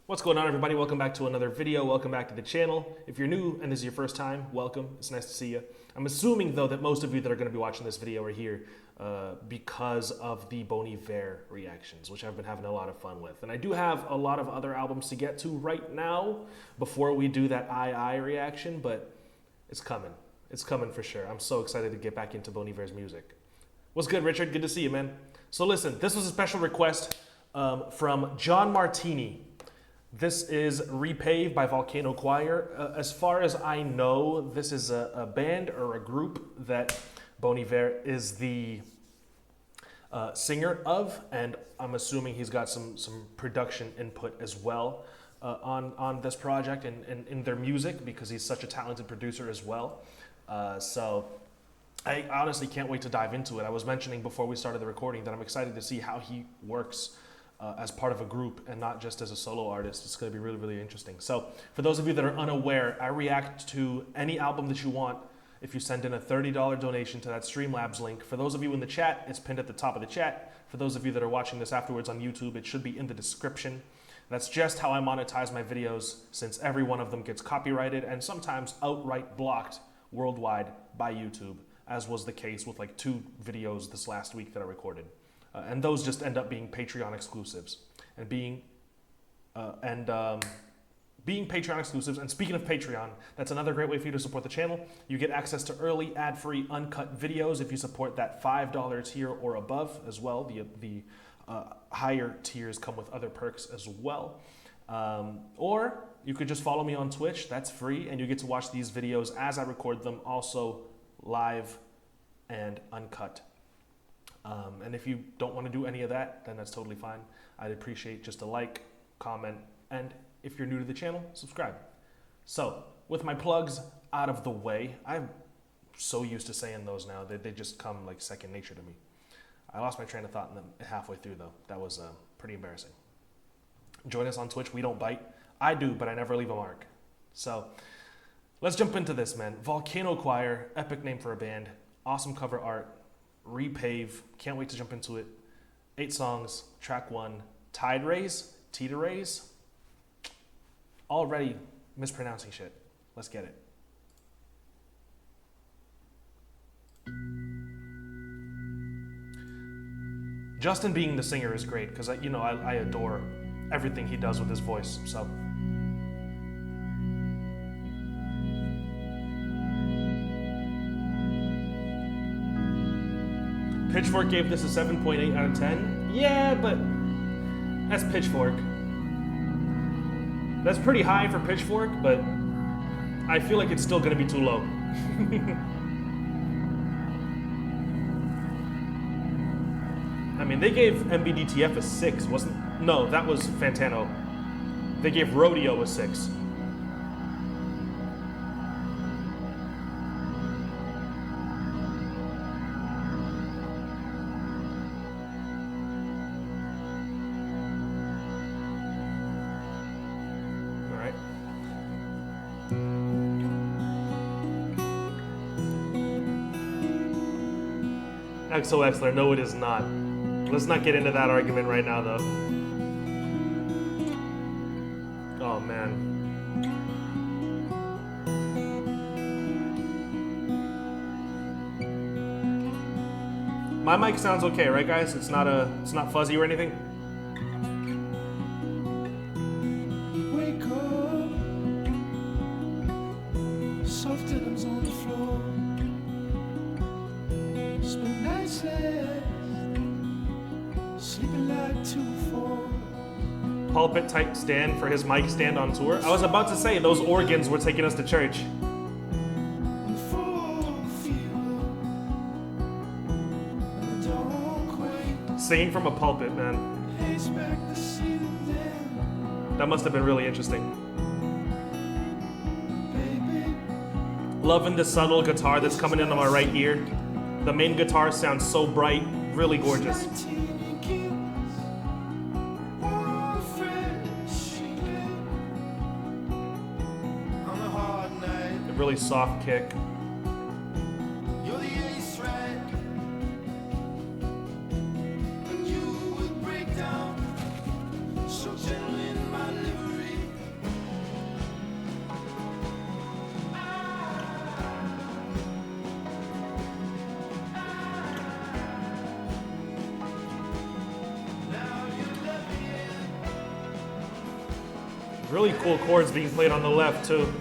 What's going on, everybody? Welcome back to another video. Welcome back to the channel. If you're new and this is your first time, welcome. It's nice to see you. I'm assuming, though, that most of you that are going to be watching this video are here because of the Bon Iver reactions, which I've been having a lot of fun with. And I do have a lot of other albums to get to right now before we do that I reaction, but it's coming. It's coming for sure. I'm so excited to get back into Bon Iver's music. What's good, Richard? Good to see you, man. So listen, this was a special request from John Martini. This is Repave by Volcano Choir. As far as I know, this is a band or a group that Bon Iver is the singer of, and I'm assuming he's got some production input as well on this project and in their music, because he's such a talented producer as well. So I honestly can't wait to dive into it. I was mentioning before we started the recording that I'm excited to see how he works as part of a group and not just as a solo artist. It's going to be really, really interesting. So for those of you that are unaware, I react to any album that you want if you send in a $30 donation to that Streamlabs link. For those of you in the chat, it's pinned at the top of the chat. For those of you that are watching this afterwards on YouTube, it should be in the description. That's just how I monetize my videos, since every one of them gets copyrighted and sometimes outright blocked worldwide by YouTube, as was the case with like 2 videos this last week that I recorded. And those just end up being Patreon exclusives and being Patreon exclusives. And speaking of Patreon, that's another great way for you to support the channel. You get access to early, ad-free, uncut videos if you support that $5 tier or above as well. The higher tiers come with other perks as well. Or you could just follow me on Twitch. That's free, and you get to watch these videos as I record them, also live and uncut. And if you don't want to do any of that, then that's totally fine. I'd appreciate just a like, comment, and if you're new to the channel, subscribe. So, with my plugs out of the way, I'm so used to saying those now that they just come like second nature to me. I lost my train of thought in them halfway through, though. That was pretty embarrassing. Join us on Twitch. We don't bite. I do, but I never leave a mark. So, let's jump into this, man. Volcano Choir, epic name for a band. Awesome cover art. Repave, can't wait to jump into it. 8 songs, track 1, Tide Raise, Tita Raise. Already mispronouncing shit. Let's get it. Justin being the singer is great, because I adore everything he does with his voice, so. Pitchfork gave this a 7.8 out of 10. Yeah, but that's Pitchfork. That's pretty high for Pitchfork, but I feel like it's still going to be too low. I mean, they gave MBDTF a 6, wasn't? No, that was Fantano. They gave Rodeo a 6. XOXler, no it is not. Let's not get into that argument right now, though. Oh, man. My mic sounds okay, right, guys? It's not fuzzy or anything? Wake up, soft rhythms on the floor. Spend nights sleeping like 2-4. Pulpit type stand for his mic stand on tour. I was about to say those organs were taking us to church. Singing from a pulpit, man. That must have been really interesting. Loving the subtle guitar that's coming in on my right ear. The main guitar sounds so bright, really gorgeous. A really soft kick. So gentle in my livery. Really cool chords being played on the left too.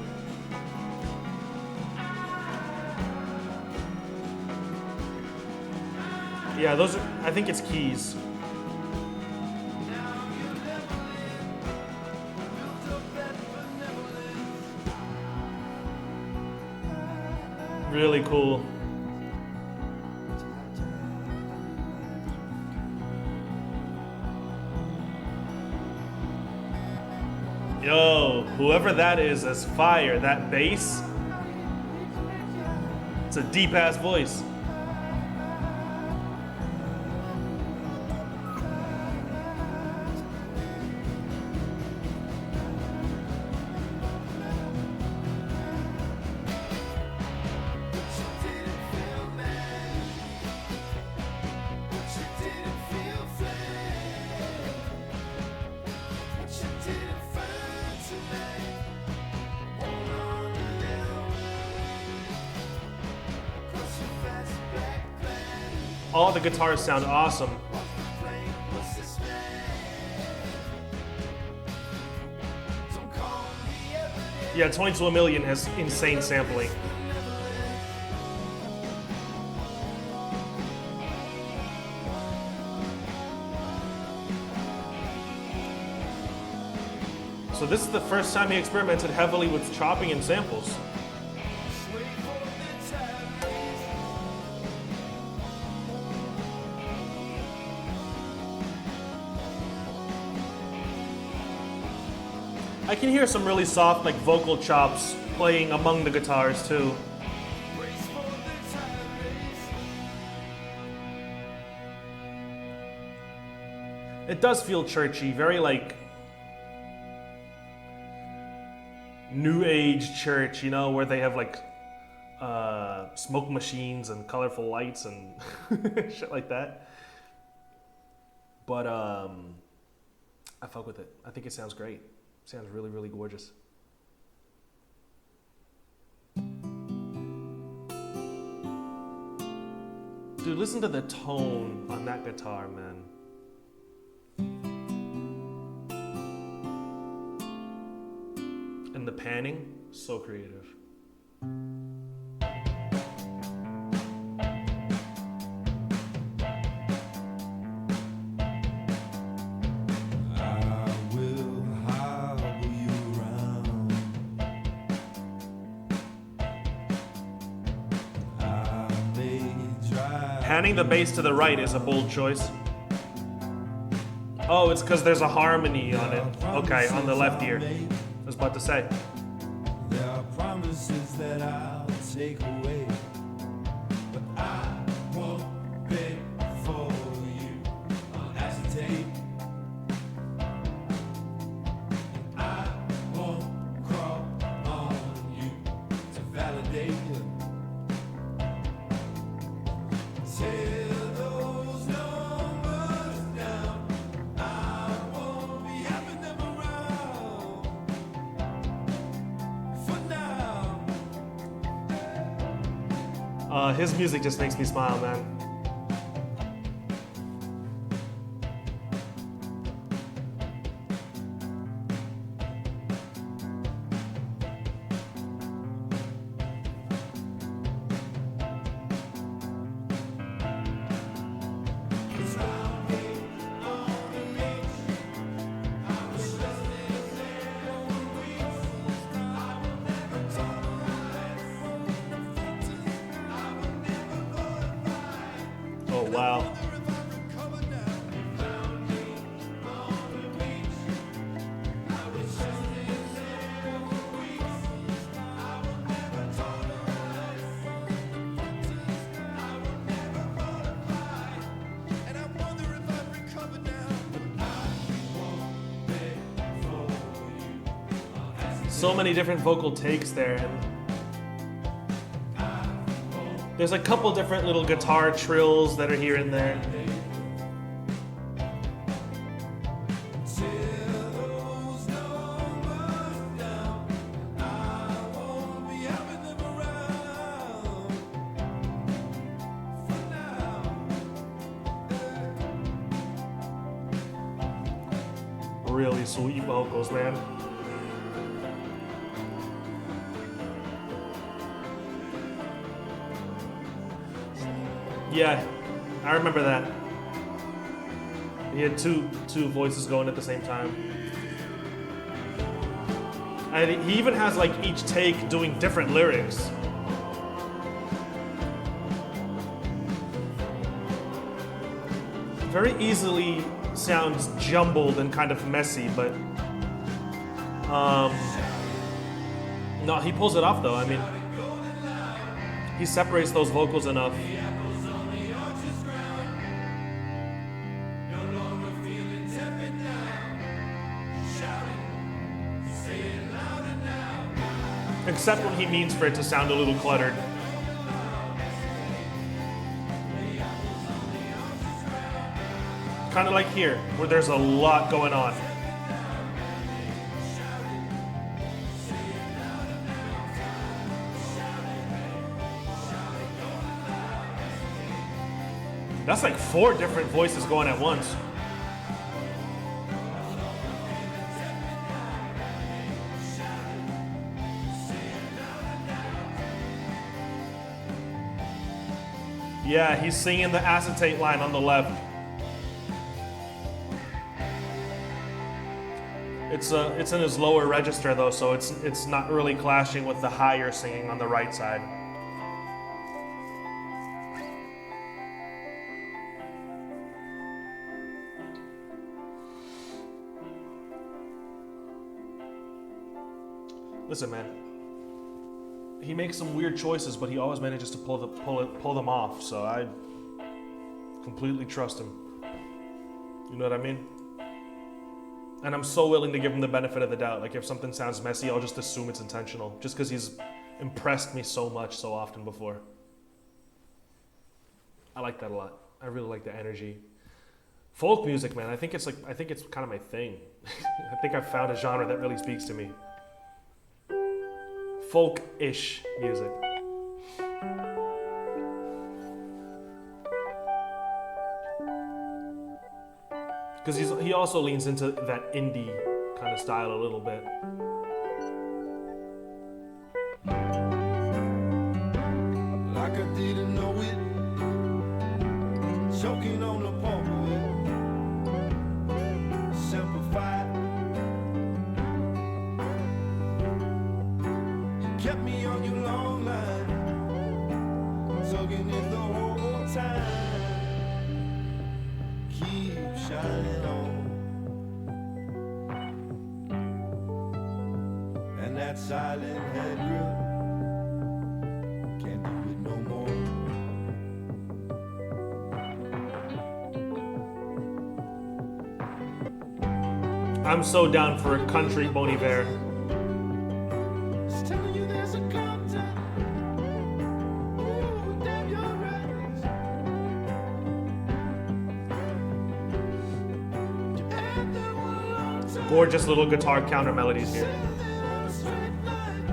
Yeah, those are, I think it's keys. Really cool. Yo, whoever that is fire. That bass. It's a deep ass voice. All the guitars sound awesome. Yeah, 20 to a Million has insane sampling. So this is the first time he experimented heavily with chopping and samples. I can hear some really soft, like, vocal chops playing among the guitars too. It does feel churchy, very like new age church, you know, where they have like smoke machines and colorful lights and shit like that. But I fuck with it. I think it sounds great. Sounds really, really gorgeous. Dude, listen to the tone on that guitar, man. And the panning, so creative. Panning the bass to the right is a bold choice. Oh, it's because there's a harmony on it. Okay, on the left ear. I was about to say. There are promises that I'll take away, but I won't beg for you. I'll hesitate. I won't crawl on you to validate you. Tear those numbers down. I won't be having them around for now. His music just makes me smile, man. Oh, wow. So many different vocal takes there. And there's a couple different little guitar trills that are here and there. Really sweet vocals, man. Yeah, I remember that. He had two voices going at the same time. And he even has like each take doing different lyrics. Very easily sounds jumbled and kind of messy, but no, he pulls it off though. I mean, he separates those vocals enough. Except when he means for it to sound a little cluttered. Kind of like here, where there's a lot going on. That's like 4 different voices going at once. Yeah, he's singing the acetate line on the left. It's in his lower register though, so it's not really clashing with the higher singing on the right side. Listen, man. He makes some weird choices, but he always manages to pull them off. So I completely trust him. You know what I mean? And I'm so willing to give him the benefit of the doubt. Like if something sounds messy, I'll just assume it's intentional, just because he's impressed me so much so often before. I like that a lot. I really like the energy. Folk music, man. I think it's kind of my thing. I think I've found a genre that really speaks to me. Folk-ish music. Because he also leans into that indie kind of style a little bit. Like I didn't know it, choking on the pulpit, simplified. Kept me on your long line, tugging it the whole time. Keep shining on, and that silent head grip can't do it no more. I'm so down for a country Bon Iver. Just telling you there's a contact. Ooh, damn your eyes. You had that one long time. Gorgeous little guitar counter melodies here. Said there on a straight line.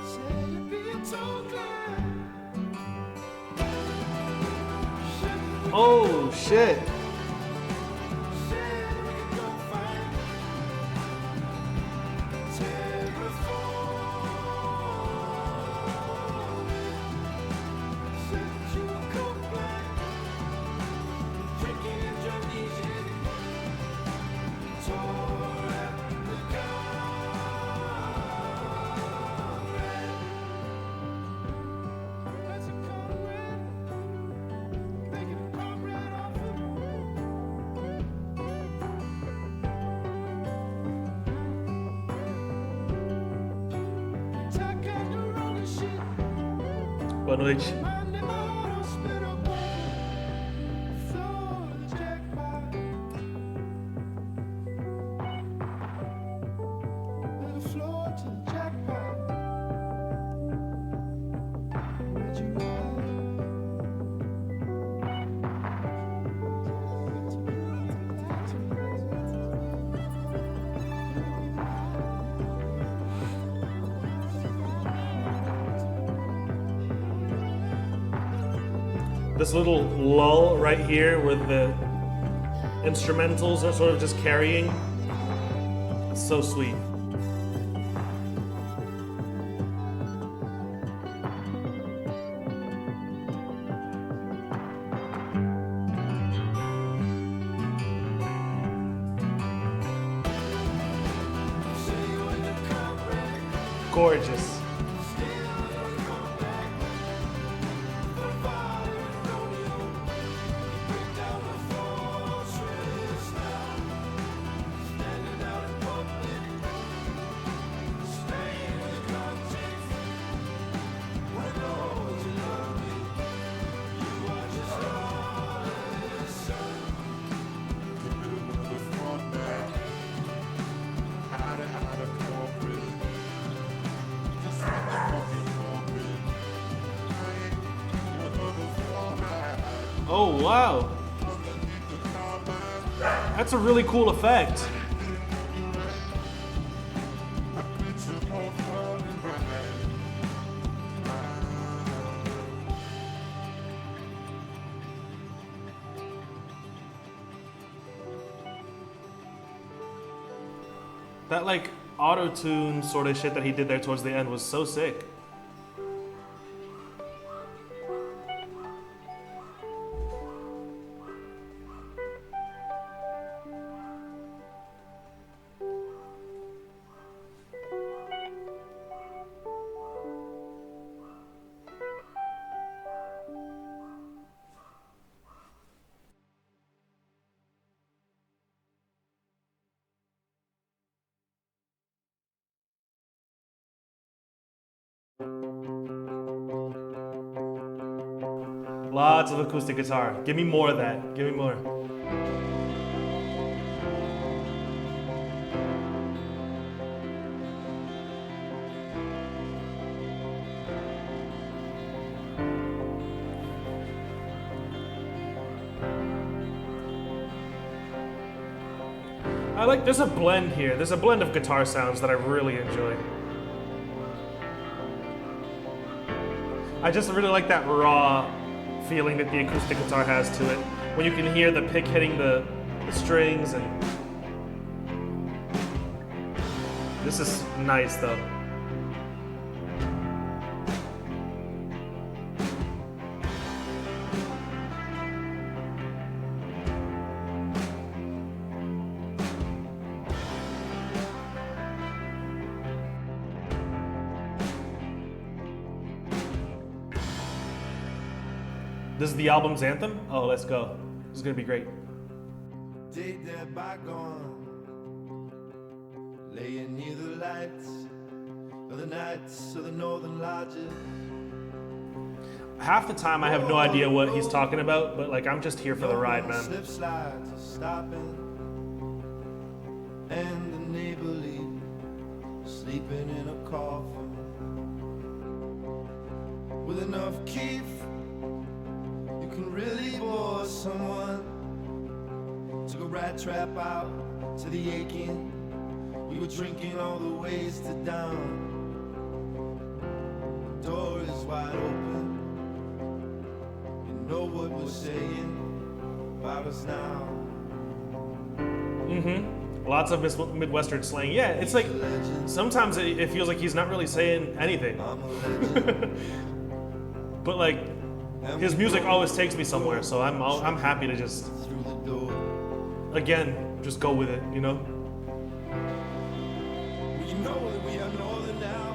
Said you'd be a tall climb. Oh shit. Said we could go find terraforming. Said you were cold-blooded, drinking and drunk easy. Tore at the comrade. That's a comrade. Making a comrade offer. Tack and the rolling shit. Boa noite. Monday morning, spit up. Floor the jackpot. The floor to the jackpot. Where'd you This little lull right here where the instrumentals are sort of just carrying. It's so sweet. gorgeous. Oh, wow. That's a really cool effect. That like auto-tune sort of shit that he did there towards the end was so sick. Lots of acoustic guitar. Give me more of that. Give me more. There's a blend here. There's a blend of guitar sounds that I really enjoy. I just really like that raw feeling that the acoustic guitar has to it. When you can hear the pick hitting the strings, and this is nice though. This is the album's anthem? Oh, let's go. This is gonna be great. Day that bygone, laying near the lights of the nights of the northern lodges. Half the time I have no idea what he's talking about, but like I'm just here for the ride, man. Slip slides are stopping, and the neighborly sleeping in a coffin with enough keef. You can really bore someone. Took a rat trap out to the aching. We were drinking all the ways to down. The door is wide open. You know what we're saying about us now. Mm-hmm. Lots of Midwestern slang. Yeah, it's like sometimes it feels like he's not really saying anything. But like his music always takes me somewhere, so I'm happy to just again just go with it, you know. You know that we are northern now.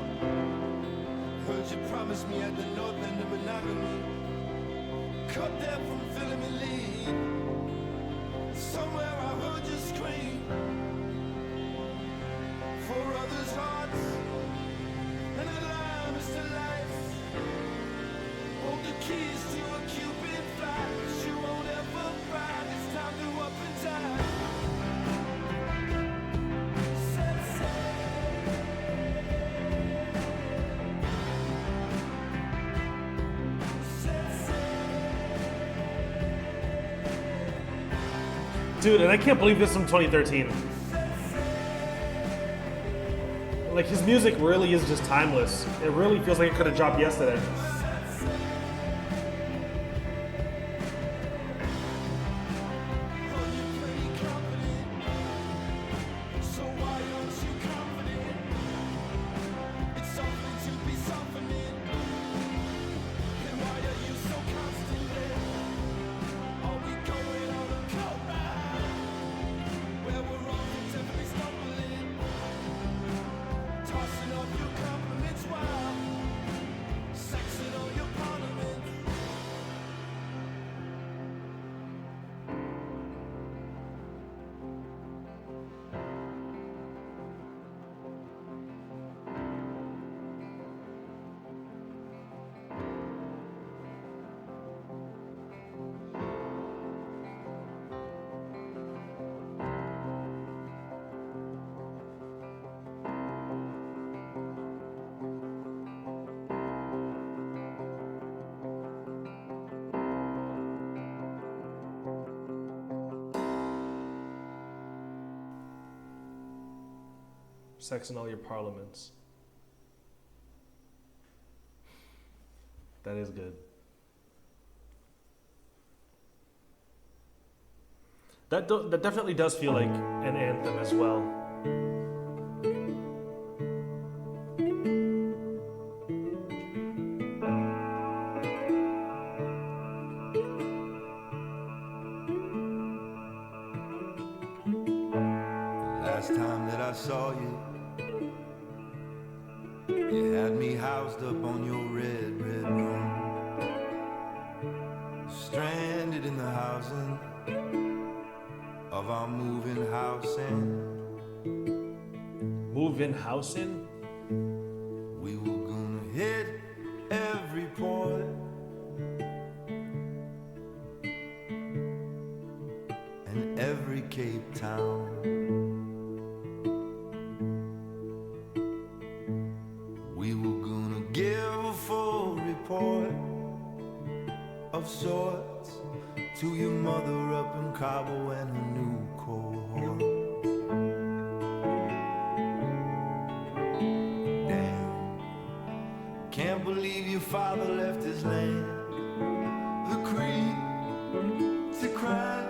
Heard you promise me at the north end of monogamy. Cut them from filling me lead. Somewhere I heard you scream for others' hearts, and alarm is to life. Hold the keys to a Cupid flight, 'cause you won't ever find it's time to up and die. Dude, and I can't believe this is from 2013. Like his music really is just timeless. It really feels like it could have dropped yesterday. Tossing off your compliment. Sex in all your parliaments. That is good. That definitely does feel like an anthem as well. Last time that I saw you, you had me housed up on your red room, stranded in the housing of our moving house, and Move-in housing? we were gonna hit every port and every Cape Town. We were gonna give a full report of sorts to your mother up in Cabo and her new cohort. Damn, can't believe your father left his land, the creed to cry.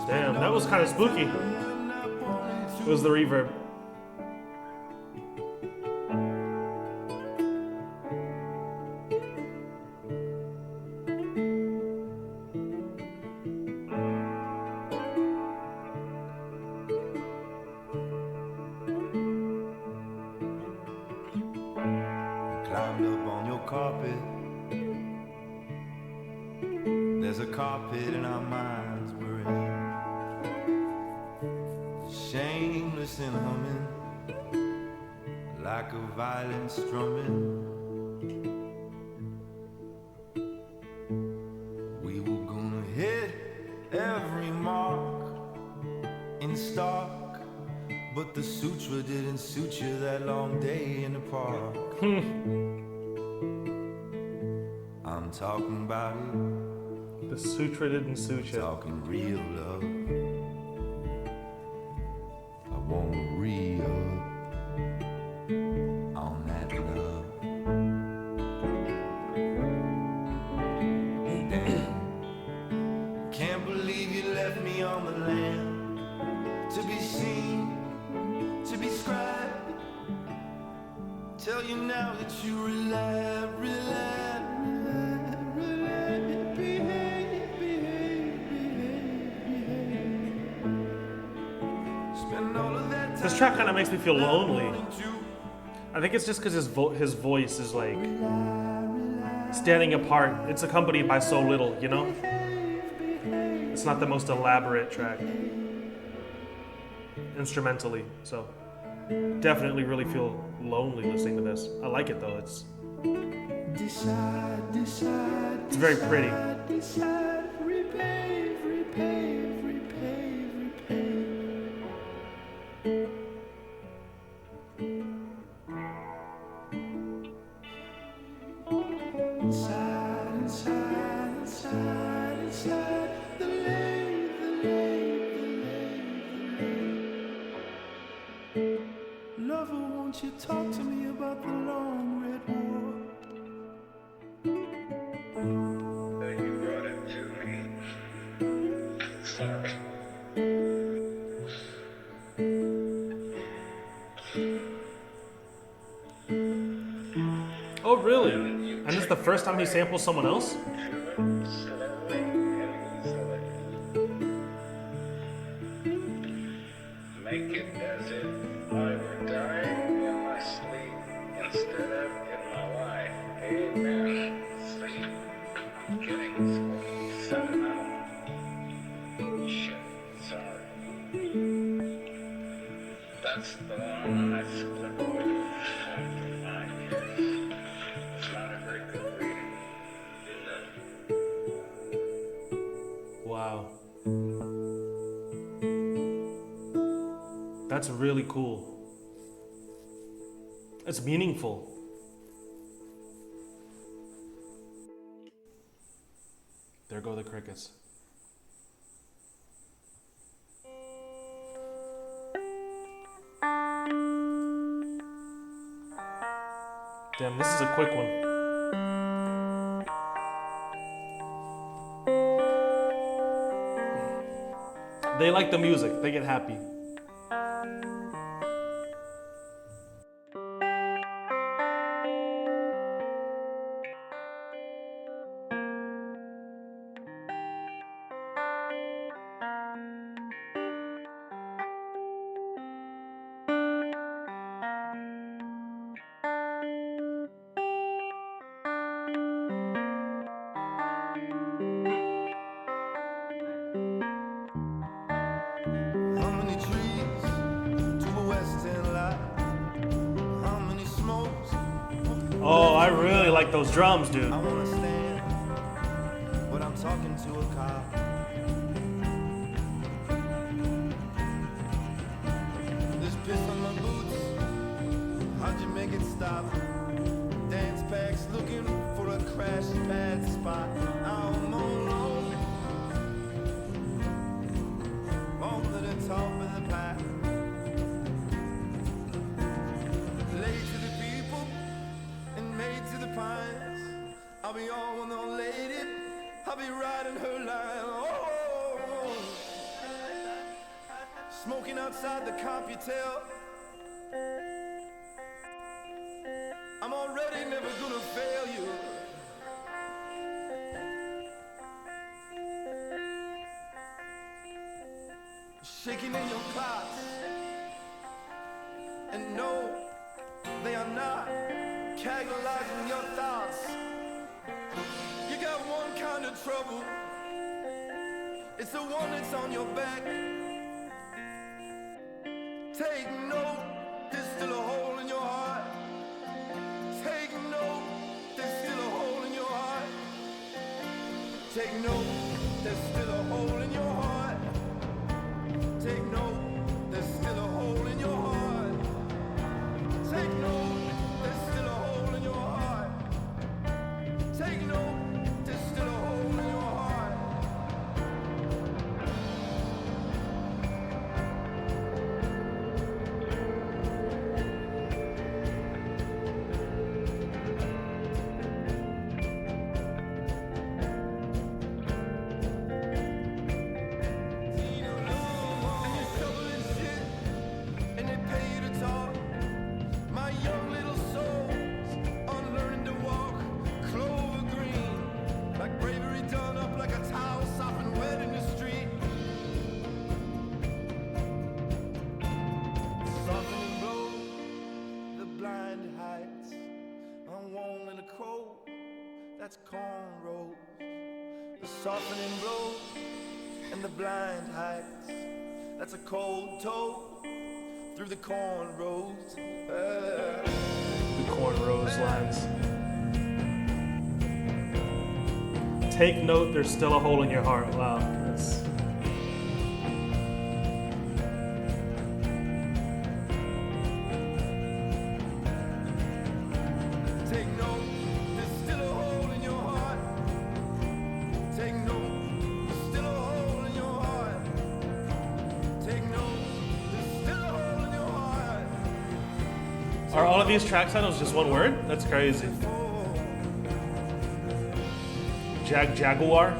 Damn, that was kind of spooky. It was the reverb. Climbed up on your carpet. There's a carpet in our minds we're in. Shameless and humming, like a violin strumming. We were gonna hit every mark in stock, but the sutra didn't suit you that long day in the park. I'm talking about it. The sutra didn't suit you. Talking real love. I wanna re-up on that love. Damn, can't believe you left me on the land to be seen, to be scribed. Tell you now that you rely, This track kind of makes me feel lonely. I think it's just because his voice is like standing apart. It's accompanied by so little, you know? It's not the most elaborate track instrumentally, so definitely really feel lonely listening to this. I like it though. It's very pretty. Lover, won't you talk to me about the long red war? You brought it to me. Sorry. Oh, really? And this is the first time he samples someone else? Make it as if I were dying in my sleep instead of in my life. Amen. See, I'm getting sentimental. Shit, sorry. That's the one I slipped with after 5 years. It's not a very good reading, is it? Wow. That's really cool. It's meaningful. There go the crickets. Damn, this is a quick one. They like the music. They get happy. How many trees to a western light? How many smokes? Oh, I really like those drums, dude. I wanna stand, but I'm talking to a cop. There's piss on my boots. How'd you make it stop? Dance packs looking for a crash pad spot. I'm alone, on to the top of the pack. Laid to the people and made to the pines. I'll be on the lady, I'll be riding her line. Oh, smoking outside the cop, you tell. I'm already never gonna fail you. Shaking in your clots, and no, they are not catalyzing your thoughts. You got one kind of trouble, it's the one that's on your back. Take note, there's still a hole in your heart. Take note, there's still a hole in your heart. Take note, there's still a hole in your heart. Take note, there's still a hole in your heart. Take note, there's still a hole in your heart. Take note, there's still a hole in your heart. That's cornrows, the softening blows, and the blind heights. That's a cold toe through the cornrows. The cornrows lines. Take note, there's still a hole in your heart. Wow, that's... Take note, there's still a hole in your heart. Take note, there's still a hole in your heart. Take note, there's still a hole in your heart. Are all of these track titles just one word? That's crazy. Jaguar?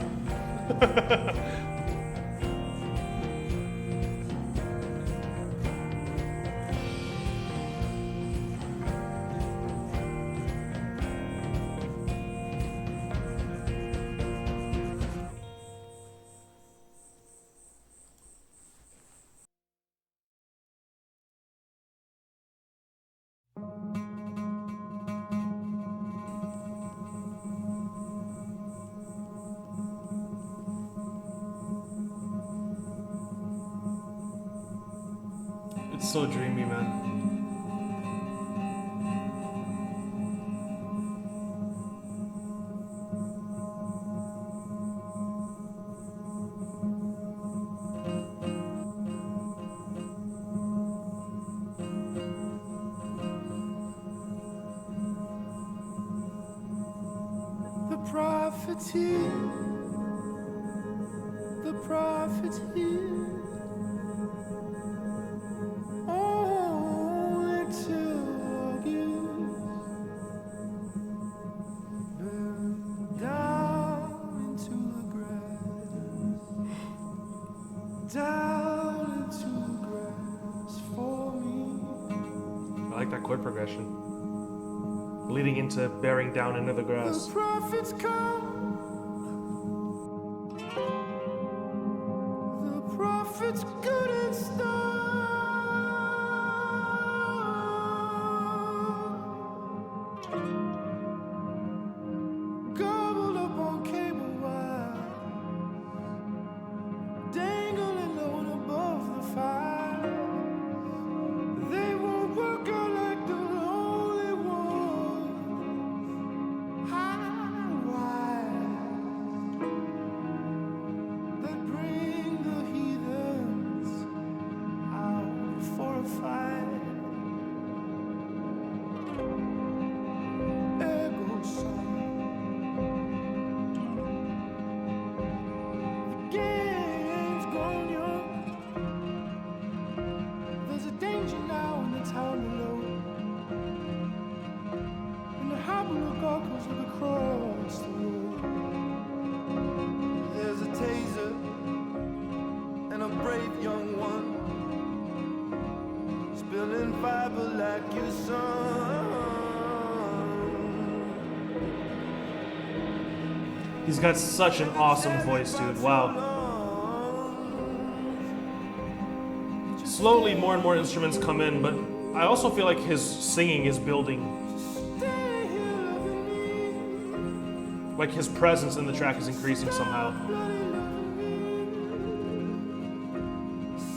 It's so dreamy, man. The prophecy prophets here only tell you down into the grass, down into the grass for me. I like that chord progression. Leading into bearing down into the grass. The prophets come. The prophets good and stone. Gobbled up on cable wire, dangling low and above the fire. They won't work out like the lonely ones. High wire that bring the heathens out for a fight. Echo song. The game's gone young. There's a danger now in the town below. And the harbor goggles look across the road. There's a taser and a brave young one, spilling fiber like your son. He's got such an awesome voice, dude. Wow. Slowly, more and more instruments come in, but I also feel like his singing is building. Stay here loving me. Like his presence in the track is increasing somehow. Bloody loving me.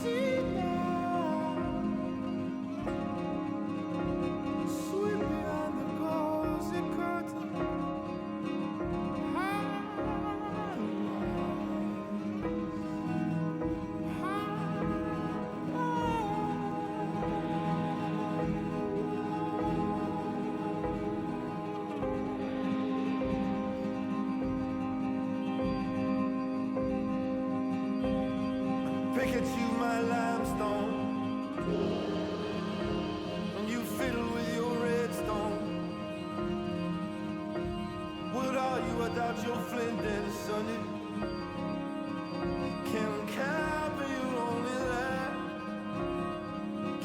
See now. Sweep behind the gauzy curtain. Pick at you my limestone, and you fiddle with your redstone. What are you without your flint and sonny? Can cap your only life?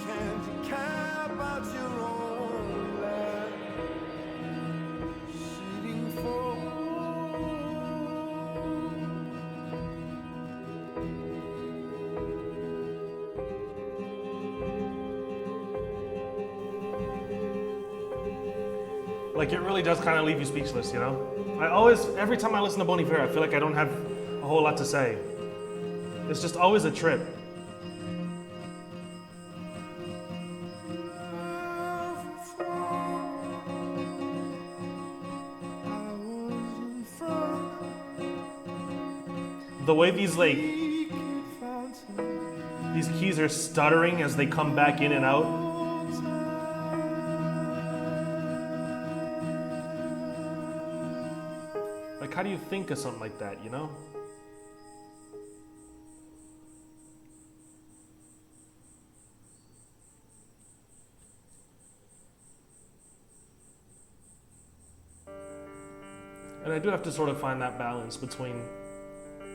Can't you cap out your only life? Sitting for Like it really does kind of leave you speechless, you know? I always, every time I listen to Bon Iver, I feel like I don't have a whole lot to say. It's just always a trip. The way these these keys are stuttering as they come back in and out. Like, how do you think of something like that, you know? And I do have to sort of find that balance between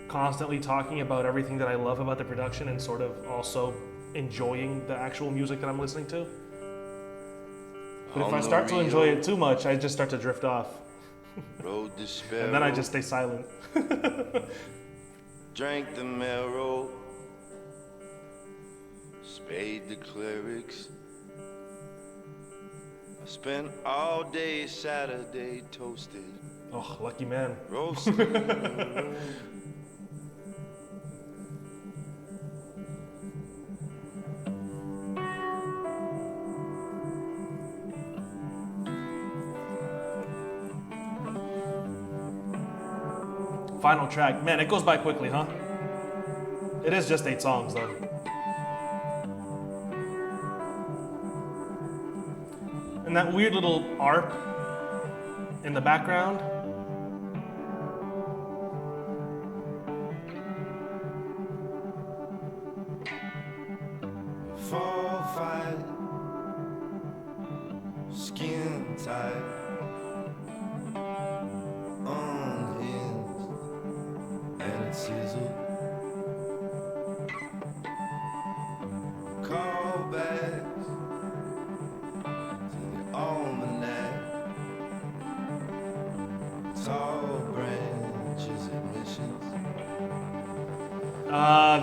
constantly talking about everything that I love about the production and sort of also enjoying the actual music that I'm listening to. But if I start to enjoy it too much, I just start to drift off. Rode the sparrow, And then I just stay silent. drank the marrow, spade the clerics. I spent all day Saturday toasted, Oh, lucky man. roasted. Final track. Man, it goes by quickly, huh? It is just 8 songs, though. And that weird little arp in the background. skin tight, unhinged, and it sizzled. Callbacks to the almanac, tall branches, admissions.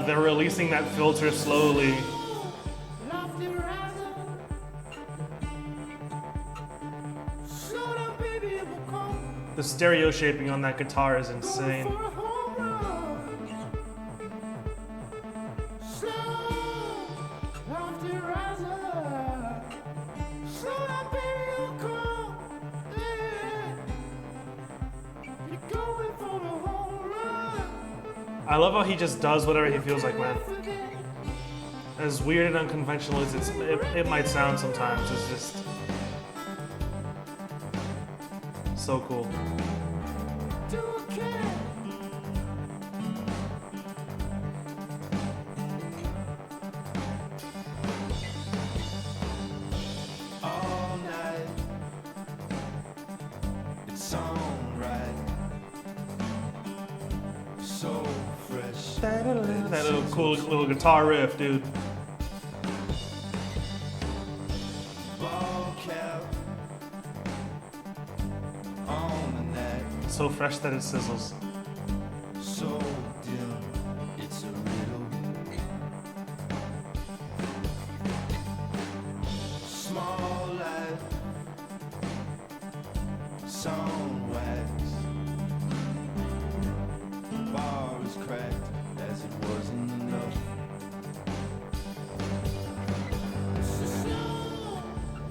They're releasing that filter slowly. Lofty rising, slow down, baby, it will come. The stereo shaping on that guitar is insane. For a home run. Slow, lofty rising, slow down, baby, it will come. Yeah. You're going for a home run. I love how he just does whatever he feels like, man. As weird and unconventional as it might sound sometimes, it's just so cool. Do a care. All night, it's alright. So fresh. That little cool little guitar riff, dude. Ball cap on the neck. So fresh that it sizzles. So dim, it's a riddle. Small life, sound wax. The bar is cracked as it wasn't enough. Slow,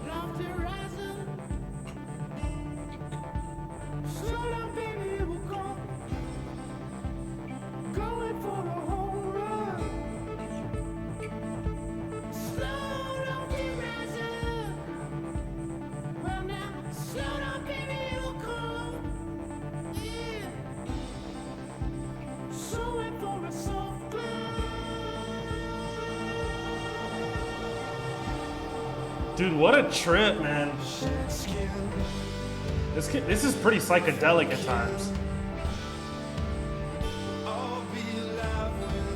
lofty rising. Slow down, baby, it will come. Going for a home run. Slow down, keep rising. Well now, slow down, baby, it will come. Yeah. Showing for a soft glove. Dude, what a trip, man. Shed skin. This is pretty psychedelic at times. I'll be alive when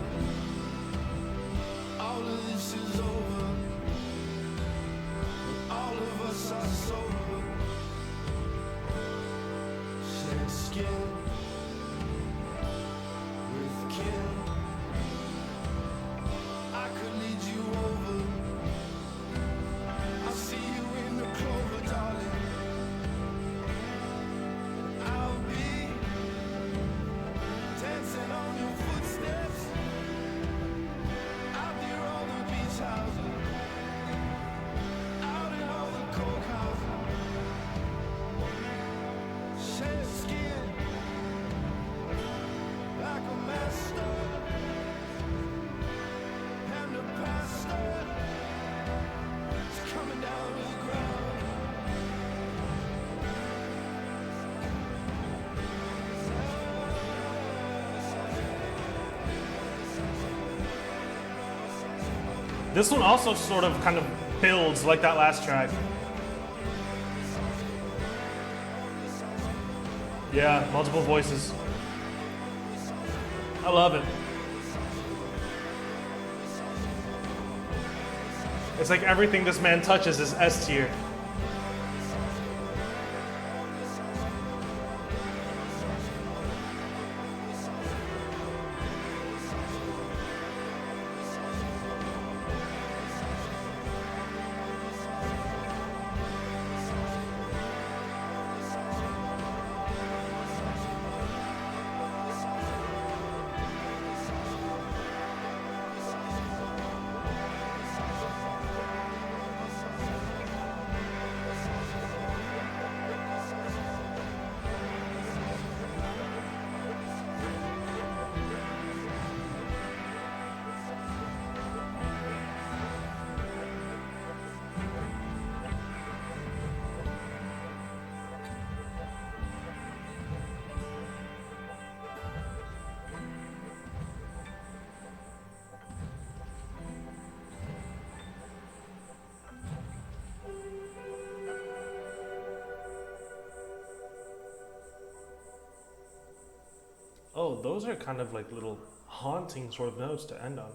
all of this is over. When all of us are sober. Shed skin with kin. I could lead you over. I'll see you in the clover, darling. I'll be dancing on your footsteps out near all the beach houses, out in all the coke houses. Shed skin like a master, and the pastor is coming down to the ground. This one also sort of kind of builds like that last track. Yeah, multiple voices. I love it. It's like everything this man touches is S tier. those are kind of like little haunting sort of notes to end on.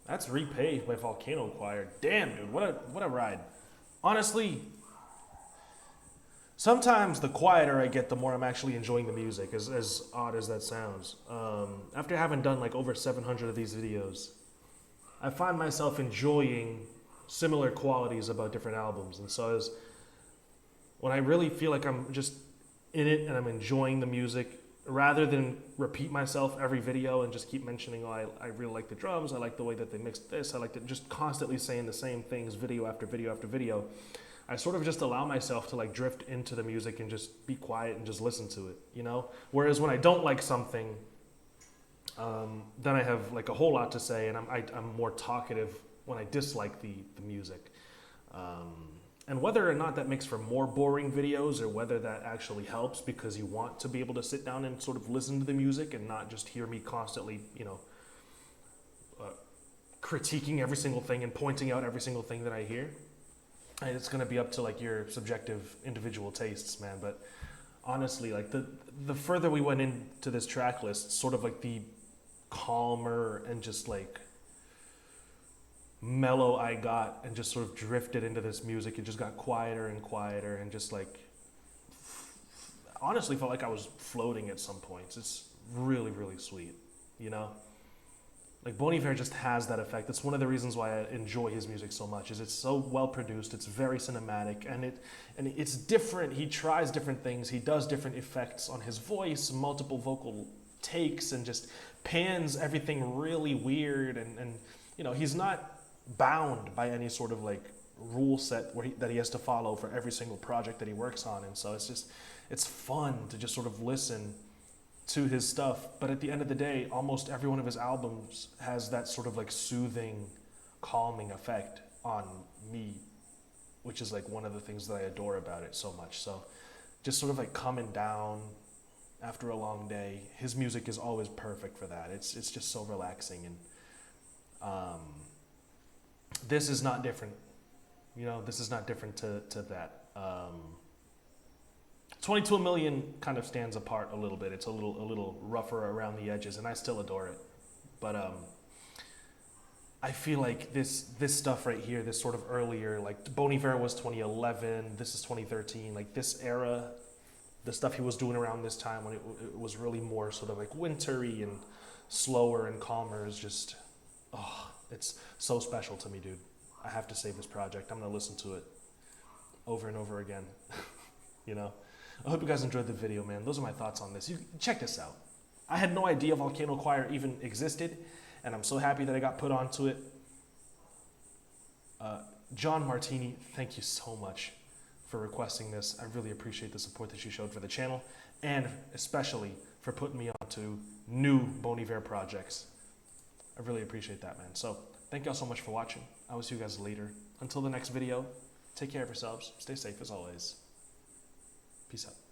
That's Repave by Volcano Choir. Damn, dude, what a ride. Honestly, sometimes the quieter I get, the more I'm actually enjoying the music, as odd as that sounds. After having done like over 700 of these videos, I find myself enjoying similar qualities about different albums. And so when I really feel like I'm just in it and I'm enjoying the music, rather than repeat myself every video and just keep mentioning, oh, I really like the drums, I like the way that they mixed this, I like to just constantly saying the same things video after video after video, I sort of just allow myself to like drift into the music and just be quiet and just listen to it, you know? Whereas when I don't like something, then I have like a whole lot to say, and I'm more talkative when I dislike the music. And whether or not that makes for more boring videos, or whether that actually helps because you want to be able to sit down and sort of listen to the music and not just hear me constantly, you know, critiquing every single thing and pointing out every single thing that I hear. And it's going to be up to like your subjective individual tastes, man. But honestly, like the further we went into this track list, sort of like the calmer and just like mellow I got, and just sort of drifted into this music. It just got quieter and quieter, and just like honestly felt like I was floating at some points. It's really, really sweet, you know? Like Bon Iver just has that effect. That's one of the reasons why I enjoy his music so much, is it's so well produced, it's very cinematic, and it's different. He tries different things, he does different effects on his voice, multiple vocal takes, and just pans everything really weird, and you know, he's not bound by any sort of like rule set that he has to follow for every single project that he works on. And so it's fun to just sort of listen to his stuff. But at the end of the day, almost every one of his albums has that sort of like soothing, calming effect on me, which is like one of the things that I adore about it so much. So just sort of like coming down after a long day, his music is always perfect for that. It's just so relaxing. And this is not different, you know. This is not different to that. 22 Million kind of stands apart a little bit. It's a little rougher around the edges, and I still adore it. But I feel like this stuff right here, this sort of earlier, like Bon Iver was 2011, this is 2013. Like this era, the stuff he was doing around this time when it was really more sort of like wintry and slower and calmer, is just, oh, it's so special to me, dude. I have to save this project. I'm going to listen to it over and over again. You know? I hope you guys enjoyed the video, man. Those are my thoughts on this. You check this out. I had no idea Volcano Choir even existed, and I'm so happy that I got put onto it. John Martini, thank you so much for requesting this. I really appreciate the support that you showed for the channel, and especially for putting me onto new Bon Iver projects. I really appreciate that, man. So thank y'all so much for watching. I will see you guys later. Until the next video, take care of yourselves. Stay safe as always. Peace out.